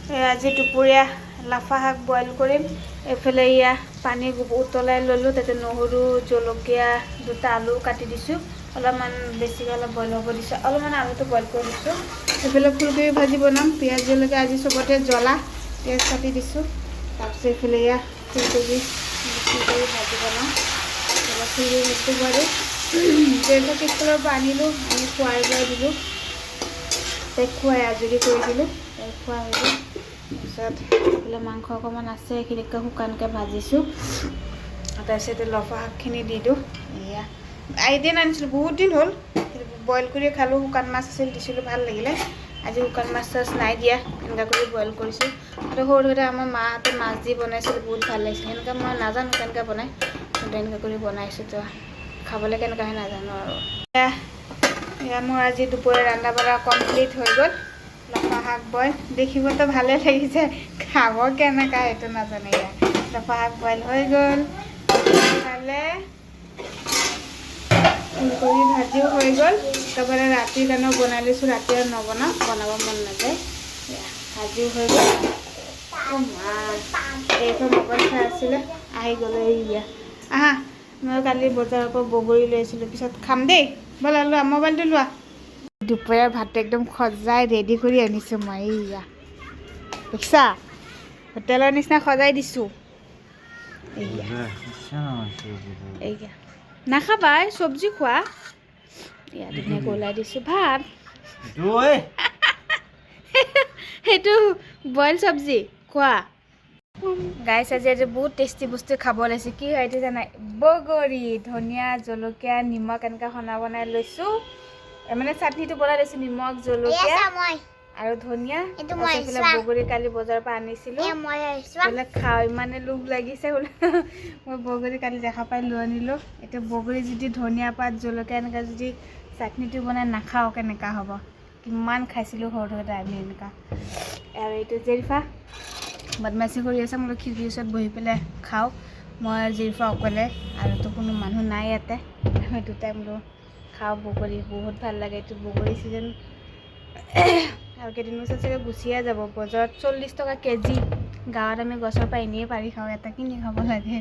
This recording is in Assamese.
আজি দুপৰীয়া লাফা শাক বইল কৰিম। এইফালে ইয়া পানী উতলাই ল'লোঁ, তাতে নহৰু জলকীয়া দুটা আলু কাটি দিছোঁ, অলপমান বেছিকৈ অলপ বইল হ'ব দিছোঁ, অলপমান আলুটো বইল কৰি দিছোঁ। এইফালে ফুলকবি ভাজি বনাম, পিঁয়াজ জলকীয়া আজি চবতে জ্বলা, পিঁয়াজ কাটি দিছোঁ। তাৰপিছত এইফালে ইয়া ফুলকবি ভাজি বনাম, ফুলকবি ভাজিটো বইল দেউতাক স্কুলৰ পৰা আনিলোঁ, আনি খুৱাই বোৱাই দিলোঁ, তাইক খুৱাই আজৰি কৰি দিলোঁ, তাইক খোৱা হৈ গ'ল। তাৰপিছত এইফালে মাংস অকণমান আছে, এইখিনিকে শুকানকৈ ভাজিছোঁ। তাৰপিছতে লফা শাকখিনি দি দিওঁ। এয়া এদিন আনিছিলোঁ, বহুত দিন হ'ল, বইল কৰি খালোঁ, শুকান মাছ আছিল দিছিলোঁ, ভাল লাগিলে। আজি শুকান মাছ চাছ নাই দিয়া, এনেকুৱা কৰি বইল কৰিছোঁ। আৰু সৰু সৰুতে আমাৰ মাহঁতে মাছ দি বনাইছিল, বহুত ভাল লাগিছিল। সেনেকৈ মই নাজানো কেনেকৈ বনাই, কিন্তু এনেকৈ কৰি বনাইছোঁ, তো খাবলৈ কেনেকুৱা হয় নাজানো আৰু। এয়া মোৰ আজি দুপৰীয়া ৰন্ধা বঢ়া কমপ্লিট হৈ গ'ল। লফা শাক বইল, দেখিবতো ভালে লাগিছে, খাব কেনেকুৱা সেইটো নাজানো। এয়া লফা শাক বইল হৈ গ'ল, ইফালে ফুলকবি ভাজিও হৈ গ'ল। তাৰপৰা ৰাতিৰ কাৰণেও বনাই লৈছোঁ, ৰাতি আৰু নবনাওঁ, বনাব মন নাযায়। ভাজিও হৈ গ'ল। এইখন মোবাইল চাই আছিলে, আহি গ'লে এয়া আহা। মই কালি বজাৰৰ পৰা বগৰী লৈ আহিছিলোঁ, পিছত খাম দেই, ব'লা লোৱা মোবাইলটো লোৱা। দুপৰীয়াৰ ভাতটো একদম সজাই ৰেডি কৰি আনিছোঁ মই, এইয়া দেখিছা, হোটেলৰ নিচিনা সজাই দিছোঁ। এইয়া নাখাবা, চব্জি খোৱা। এয়া ধুনীয়াকৈ ওলাই দিছোঁ ভাত। সেইটো বইল চব্জি খোৱা। গাইছ আজি বহুত টেষ্টি বস্তু খাব ওলাইছোঁ। কি হয় এইটো জানা, বগৰী, ধনিয়া, জলকীয়া, নিমখ এনেকৈ বনাই লৈছোঁ। মানে চাটনিটো বনাই লৈছোঁ, নিমখ জলকীয়া আৰু ধনিয়া। এইফালে বগৰী কালি বজাৰৰ পৰা আনিছিলোঁ, এইবিলাক খাওঁ, ইমানে লোভ লাগিছে বোলে। মই বগৰী কালি দেখা পাই লৈ আনিলোঁ। এতিয়া বগৰী যদি ধনিয়া পাত জলকীয়া এনেকৈ যদি চাটনিটো বনাই নাখাওঁ কেনেকুৱা হ'ব। কিমান খাইছিলোঁ সৰু থাকোঁতে আমি এনেকুৱা। আৰু এইটো জেৰিফা বদমাচি কৰি আছে, মই খিৰিকীৰ ওচৰত বহি পেলাই খাওঁ। মই জেৰিফা অকলে, আৰুতো কোনো মানুহ নাই ইয়াতে, আমি দুটাই বোলো খাওঁ বগৰী, বহুত ভাল লাগে। এইটো বগৰী ছিজন, আৰু কেইদিনমান পিছত চাগে গুচিয়ে যাব। বজাৰত 40 টকা কেজি, গাঁৱত আমি গছৰ পৰা এনেই পাৰি খাওঁ, এটা কিনি খাব লাগে।